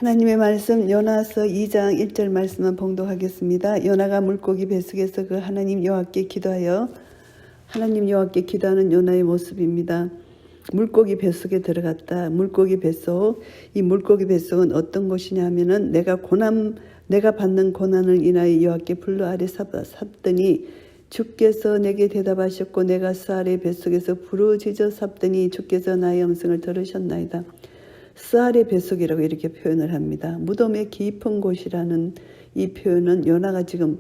하나님의 말씀 요나서 2장 1절 말씀을 봉독하겠습니다. 요나가 물고기 뱃속에서 그 하나님 여호와께 기도하여 하나님 여호와께 기도하는 요나의 모습입니다. 물고기 뱃속에 들어갔다. 물고기 뱃속. 이 물고기 뱃속은 어떤 곳이냐 하면은 내가 받는 고난을 인하여 여호와께 불러 아래 삽더니 주께서 내게 대답하셨고 내가 스아레의 뱃속에서 부르짖어 삽더니 주께서 나의 음성을 들으셨나이다. 스아레 뱃속이라고 이렇게 표현을 합니다. 무덤의 깊은 곳이라는 이 표현은 요나가 지금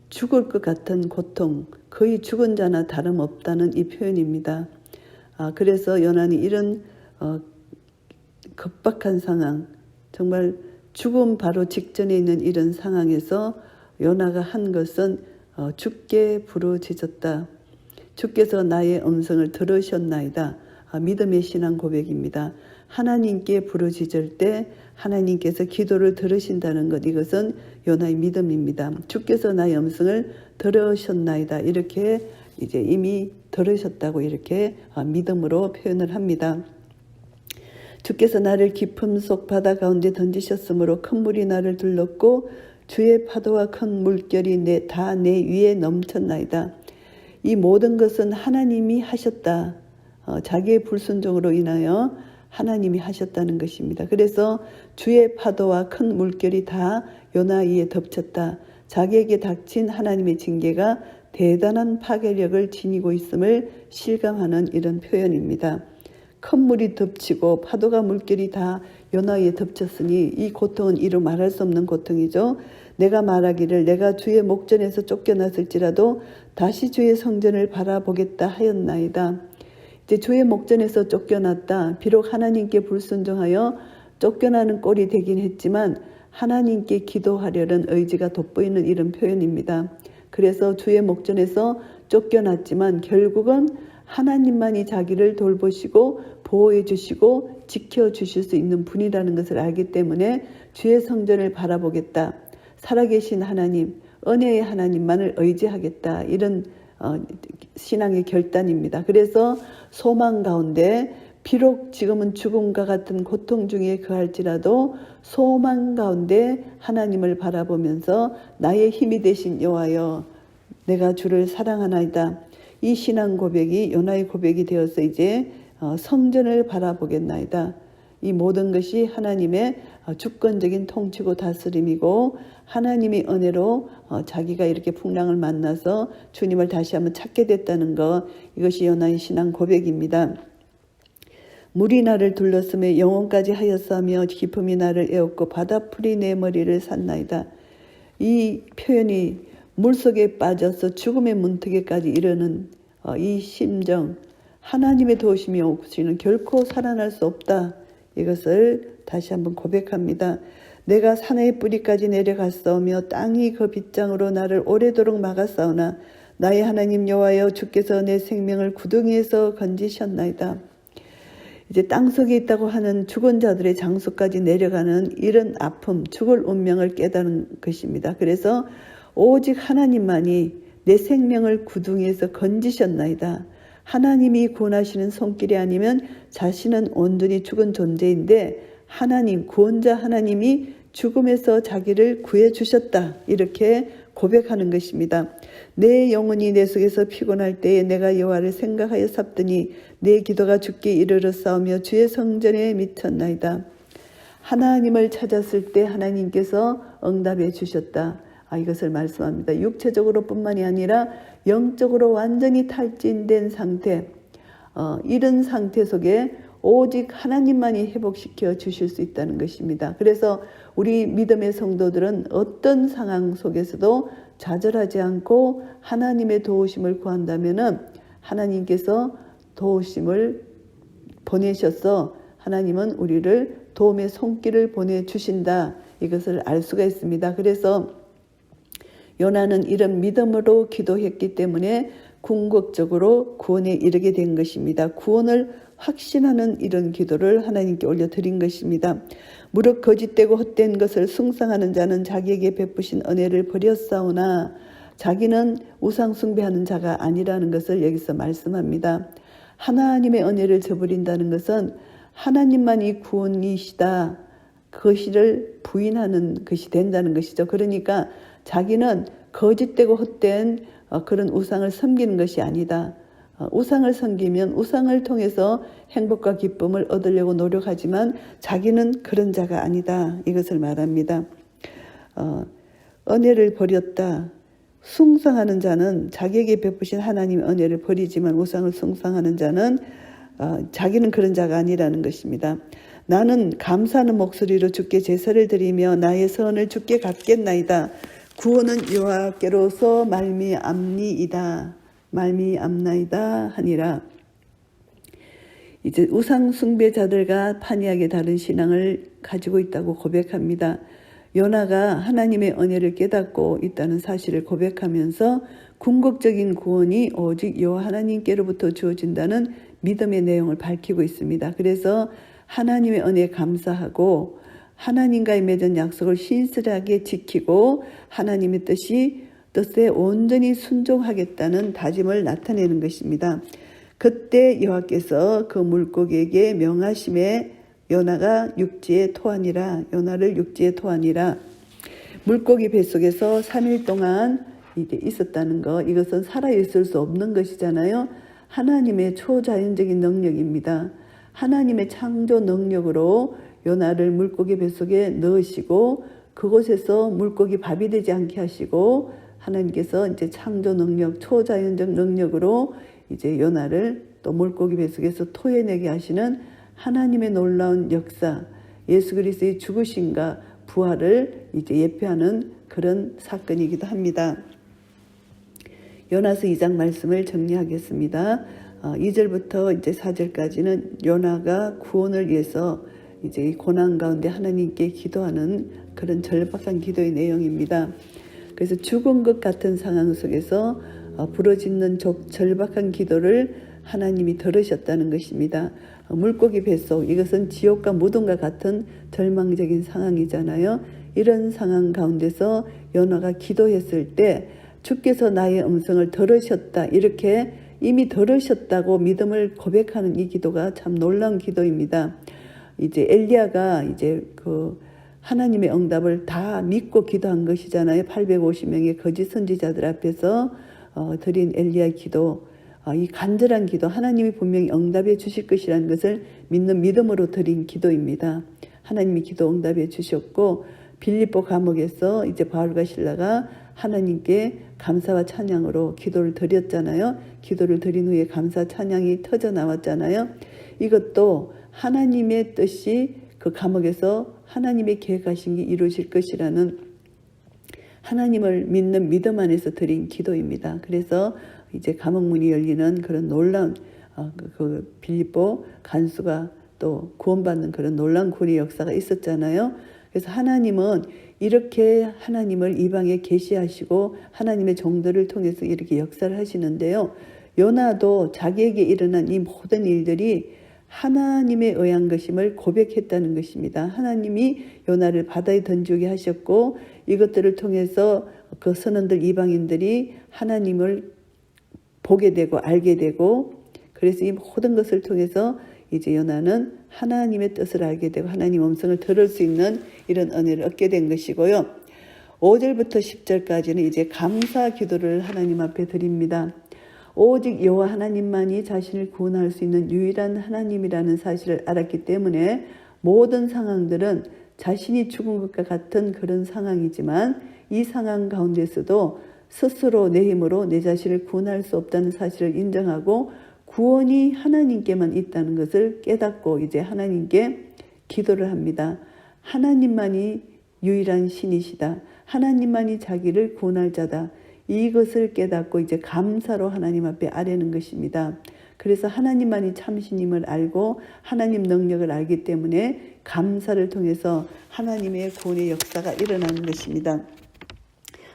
죽을 것 같은 고통, 거의 죽은 자나 다름없다는 이 표현입니다. 그래서 요나는 이런 급박한 상황, 정말 죽음 바로 직전에 있는 이런 상황에서 요나가 한 것은 주께 부르짖었다. 주께서 나의 음성을 들으셨나이다. 믿음의 신앙 고백입니다. 하나님께 부르짖을 때 하나님께서 기도를 들으신다는 것, 이것은 요나의 믿음입니다. 주께서 나의 음성을 들으셨나이다. 이렇게 이제 이미 들으셨다고 이렇게 믿음으로 표현을 합니다. 주께서 나를 깊음 속 바다 가운데 던지셨으므로 큰 물이 나를 둘렀고 주의 파도와 큰 물결이 다 내 위에 넘쳤나이다. 이 모든 것은 하나님이 하셨다. 자기의 불순종으로 인하여 하나님이 하셨다는 것입니다. 그래서 주의 파도와 큰 물결이 다 요나 위에 덮쳤다. 자기에게 닥친 하나님의 징계가 대단한 파괴력을 지니고 있음을 실감하는 이런 표현입니다. 큰 물이 덮치고 파도가 물결이 다 요나 위에 덮쳤으니 이 고통은 이루 말할 수 없는 고통이죠. 내가 말하기를 내가 주의 목전에서 쫓겨났을지라도 다시 주의 성전을 바라보겠다 하였나이다. 이제 주의 목전에서 쫓겨났다. 비록 하나님께 불순종하여 쫓겨나는 꼴이 되긴 했지만 하나님께 기도하려는 의지가 돋보이는 이런 표현입니다. 그래서 주의 목전에서 쫓겨났지만 결국은 하나님만이 자기를 돌보시고 보호해 주시고 지켜주실 수 있는 분이라는 것을 알기 때문에 주의 성전을 바라보겠다. 살아계신 하나님, 은혜의 하나님만을 의지하겠다. 이런 신앙의 결단입니다. 그래서 소망 가운데 비록 지금은 죽음과 같은 고통 중에 거할지라도 소망 가운데 하나님을 바라보면서 나의 힘이 되신 여호와여 내가 주를 사랑하나이다. 이 신앙 고백이 요나의 고백이 되어서 이제 성전을 바라보겠나이다. 이 모든 것이 하나님의 주권적인 통치고 다스림이고 하나님의 은혜로 자기가 이렇게 풍랑을 만나서 주님을 다시 한번 찾게 됐다는 것, 이것이 요나의 신앙 고백입니다. 물이 나를 둘렀으며 영혼까지 하였사며 기품이 나를 에웠고 바다풀이 내 머리를 샀나이다. 이 표현이 물속에 빠져서 죽음의 문턱에까지 이르는 이 심정, 하나님의 도우심이 없이는 결코 살아날 수 없다. 이것을 다시 한번 고백합니다. 내가 산의 뿌리까지 내려갔사오며 땅이 그 빗장으로 나를 오래도록 막았사오나 나의 하나님 여호와여 주께서 내 생명을 구덩이에서 건지셨나이다. 이제 땅속에 있다고 하는 죽은 자들의 장소까지 내려가는 이런 아픔, 죽을 운명을 깨달은 것입니다. 그래서 오직 하나님만이 내 생명을 구덩이에서 건지셨나이다. 하나님이 구원하시는 손길이 아니면 자신은 온전히 죽은 존재인데 하나님, 구원자 하나님이 죽음에서 자기를 구해주셨다. 이렇게 고백하는 것입니다. 내 영혼이 내 속에서 피곤할 때에 내가 여호와를 생각하여 삽더니 내 기도가 주께 이르러 싸우며 주의 성전에 미쳤나이다. 하나님을 찾았을 때 하나님께서 응답해 주셨다. 이것을 말씀합니다. 육체적으로 뿐만이 아니라 영적으로 완전히 탈진된 상태, 이런 상태 속에 오직 하나님만이 회복시켜 주실 수 있다는 것입니다. 그래서 우리 믿음의 성도들은 어떤 상황 속에서도 좌절하지 않고 하나님의 도우심을 구한다면은 하나님께서 도우심을 보내셔서 하나님은 우리를 도움의 손길을 보내주신다. 이것을 알 수가 있습니다. 그래서 요나는 이런 믿음으로 기도했기 때문에 궁극적으로 구원에 이르게 된 것입니다. 구원을 확신하는 이런 기도를 하나님께 올려드린 것입니다. 무릇 거짓되고 헛된 것을 숭상하는 자는 자기에게 베푸신 은혜를 버렸사오나 자기는 우상 숭배하는 자가 아니라는 것을 여기서 말씀합니다. 하나님의 은혜를 저버린다는 것은 하나님만이 구원이시다. 그것을 부인하는 것이 된다는 것이죠. 그러니까 자기는 거짓되고 헛된 그런 우상을 섬기는 것이 아니다. 우상을 섬기면 우상을 통해서 행복과 기쁨을 얻으려고 노력하지만 자기는 그런 자가 아니다. 이것을 말합니다. 은혜를 버렸다. 숭상하는 자는 자기에게 베푸신 하나님의 은혜를 버리지만 우상을 숭상하는 자는 자기는 그런 자가 아니라는 것입니다. 나는 감사하는 목소리로 주께 제사를 드리며 나의 선을 주께 갚겠나이다. 구원은 여호와께로서 말미암나이다 하니라. 이제 우상 숭배자들과 판이하게 다른 신앙을 가지고 있다고 고백합니다. 요나가 하나님의 은혜를 깨닫고 있다는 사실을 고백하면서 궁극적인 구원이 오직 여호와 하나님께로부터 주어진다는 믿음의 내용을 밝히고 있습니다. 그래서 하나님의 은혜에 감사하고 하나님과의 맺은 약속을 신실하게 지키고 하나님의 뜻에 온전히 순종하겠다는 다짐을 나타내는 것입니다. 그때 여호와께서 그 물고기에게 명하심에 요나를 육지에 토하니라. 물고기 뱃속에서 3일 동안 이제 있었다는 거, 이것은 살아있을 수 없는 것이잖아요. 하나님의 초자연적인 능력입니다. 하나님의 창조 능력으로 요나를 물고기 뱃속에 넣으시고 그곳에서 물고기 밥이 되지 않게 하시고 하나님께서 이제 창조 능력, 초자연적 능력으로 이제 요나를 또 물고기 뱃속에서 토해내게 하시는 하나님의 놀라운 역사, 예수 그리스도의 죽으심과 부활을 이제 예표하는 그런 사건이기도 합니다. 요나서 2장 말씀을 정리하겠습니다. 2절부터 이제 4절까지는 요나가 구원을 위해서 이제 고난 가운데 하나님께 기도하는 그런 절박한 기도의 내용입니다. 그래서 죽은 것 같은 상황 속에서 부러지는 절박한 기도를 하나님이 들으셨다는 것입니다. 물고기 뱃속, 이것은 지옥과 무덤과 같은 절망적인 상황이잖아요. 이런 상황 가운데서 요나가 기도했을 때 주께서 나의 음성을 들으셨다, 이렇게 이미 들으셨다고 믿음을 고백하는 이 기도가 참 놀라운 기도입니다. 이제 엘리야가 이제 그 하나님의 응답을 다 믿고 기도한 것이잖아요. 850명의 거짓 선지자들 앞에서 드린 엘리야 기도, 이 간절한 기도, 하나님이 분명히 응답해 주실 것이라는 것을 믿는 믿음으로 드린 기도입니다. 하나님이 기도 응답해 주셨고, 빌립보 감옥에서 이제 바울과 실라가 하나님께 감사와 찬양으로 기도를 드렸잖아요. 기도를 드린 후에 감사 찬양이 터져 나왔잖아요. 이것도 하나님의 뜻이 그 감옥에서 하나님의 계획하신 게 이루어질 것이라는 하나님을 믿는 믿음 안에서 드린 기도입니다. 그래서 이제 감옥문이 열리는 그런 놀라운 그 빌립보 간수가 또 구원받는 그런 놀라운 구원의 역사가 있었잖아요. 그래서 하나님은 이렇게 하나님을 이방에 계시하시고 하나님의 종들을 통해서 이렇게 역사를 하시는데요. 요나도 자기에게 일어난 이 모든 일들이 하나님의 의한 것임을 고백했다는 것입니다. 하나님이 요나를 바다에 던지게 하셨고 이것들을 통해서 그 선원들 이방인들이 하나님을 보게 되고 알게 되고, 그래서 이 모든 것을 통해서 이제 요나는 하나님의 뜻을 알게 되고 하나님 음성을 들을 수 있는 이런 은혜를 얻게 된 것이고요. 5절부터 10절까지는 이제 감사 기도를 하나님 앞에 드립니다. 오직 여호와 하나님만이 자신을 구원할 수 있는 유일한 하나님이라는 사실을 알았기 때문에 모든 상황들은 자신이 죽은 것과 같은 그런 상황이지만 이 상황 가운데서도 스스로 내 힘으로 내 자신을 구원할 수 없다는 사실을 인정하고 구원이 하나님께만 있다는 것을 깨닫고 이제 하나님께 기도를 합니다. 하나님만이 유일한 신이시다. 하나님만이 자기를 구원할 자다. 이것을 깨닫고 이제 감사로 하나님 앞에 아뢰는 것입니다. 그래서 하나님만이 참신임을 알고 하나님 능력을 알기 때문에 감사를 통해서 하나님의 구원의 역사가 일어나는 것입니다.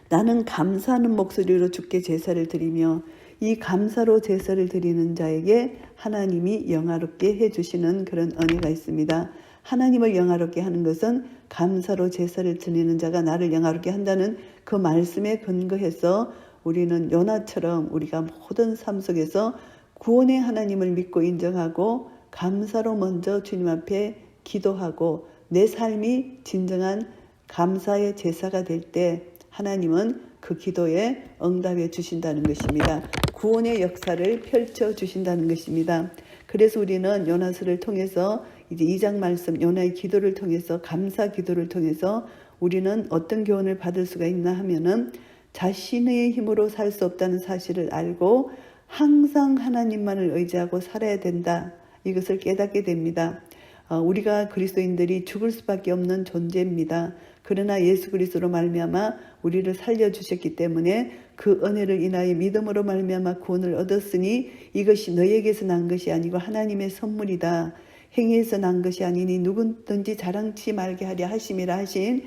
나는 감사하는 목소리로 주께 제사를 드리며, 이 감사로 제사를 드리는 자에게 하나님이 영화롭게 해주시는 그런 은혜가 있습니다. 하나님을 영화롭게 하는 것은 감사로 제사를 드리는 자가 나를 영화롭게 한다는 그 말씀에 근거해서 우리는 요나처럼 우리가 모든 삶 속에서 구원의 하나님을 믿고 인정하고 감사로 먼저 주님 앞에 기도하고 내 삶이 진정한 감사의 제사가 될 때 하나님은 그 기도에 응답해 주신다는 것입니다. 구원의 역사를 펼쳐 주신다는 것입니다. 그래서 우리는 요나서를 통해서 이제 2장 말씀 요나의 기도를 통해서 감사 기도를 통해서 우리는 어떤 교훈을 받을 수가 있나 하면은 자신의 힘으로 살 수 없다는 사실을 알고 항상 하나님만을 의지하고 살아야 된다. 이것을 깨닫게 됩니다. 우리가 그리스도인들이 죽을 수밖에 없는 존재입니다. 그러나 예수 그리스도로 말미암아 우리를 살려주셨기 때문에 그 은혜를 인하여 믿음으로 말미암아 구원을 얻었으니 이것이 너에게서 난 것이 아니고 하나님의 선물이다. 행위에서 난 것이 아니니 누구든지 자랑치 말게 하려 하심이라 하신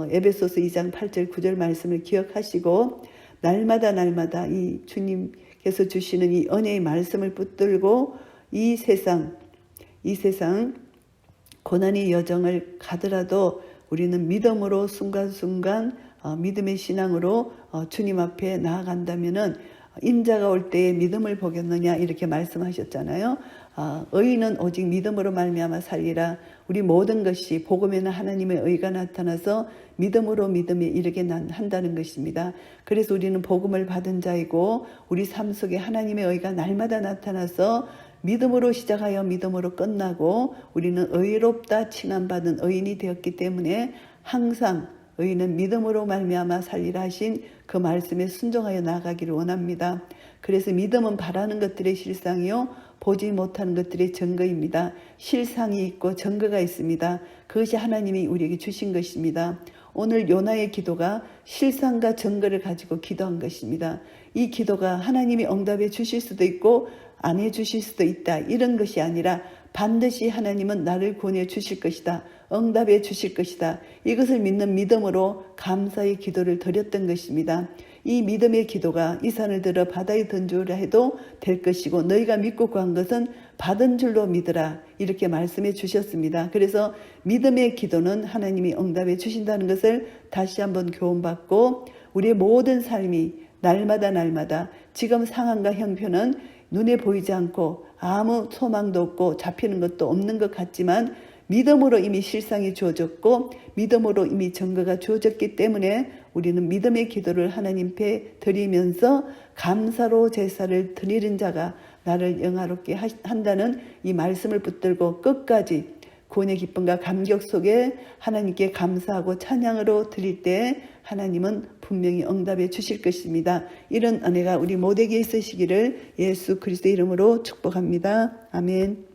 에베소서 2장 8절 9절 말씀을 기억하시고 날마다 이 주님께서 주시는 이 은혜의 말씀을 붙들고 이 세상 고난의 여정을 가더라도 우리는 믿음으로 순간순간 믿음의 신앙으로 주님 앞에 나아간다면은 인자가 올 때에 믿음을 보겠느냐 이렇게 말씀하셨잖아요. 의인은 오직 믿음으로 말미암아 살리라. 우리 모든 것이 복음에는 하나님의 의가 나타나서 믿음으로 믿음에 이르게 한다는 것입니다. 그래서 우리는 복음을 받은 자이고 우리 삶 속에 하나님의 의가 날마다 나타나서 믿음으로 시작하여 믿음으로 끝나고 우리는 의롭다 칭함받은 의인이 되었기 때문에 항상 의인은 믿음으로 말미암아 살리라 하신 그 말씀에 순종하여 나아가기를 원합니다. 그래서 믿음은 바라는 것들의 실상이요 보지 못하는 것들의 증거입니다. 실상이 있고 증거가 있습니다. 그것이 하나님이 우리에게 주신 것입니다. 오늘 요나의 기도가 실상과 증거를 가지고 기도한 것입니다. 이 기도가 하나님이 응답해 주실 수도 있고 안 해주실 수도 있다. 이런 것이 아니라 반드시 하나님은 나를 구원해 주실 것이다. 응답해 주실 것이다. 이것을 믿는 믿음으로 감사의 기도를 드렸던 것입니다. 이 믿음의 기도가 이 산을 들어 바다에 던지라 해도 될 것이고 너희가 믿고 구한 것은 받은 줄로 믿으라. 이렇게 말씀해 주셨습니다. 그래서 믿음의 기도는 하나님이 응답해 주신다는 것을 다시 한번 교훈받고 우리의 모든 삶이 날마다 지금 상황과 형편은 눈에 보이지 않고 아무 소망도 없고 잡히는 것도 없는 것 같지만 믿음으로 이미 실상이 주어졌고 믿음으로 이미 증거가 주어졌기 때문에 우리는 믿음의 기도를 하나님께 드리면서 감사로 제사를 드리는 자가 나를 영화롭게 한다는 이 말씀을 붙들고 끝까지 구원의 기쁨과 감격 속에 하나님께 감사하고 찬양으로 드릴 때 하나님은 분명히 응답해 주실 것입니다. 이런 은혜가 우리 모두에게 있으시기를 예수 그리스도의 이름으로 축복합니다. 아멘.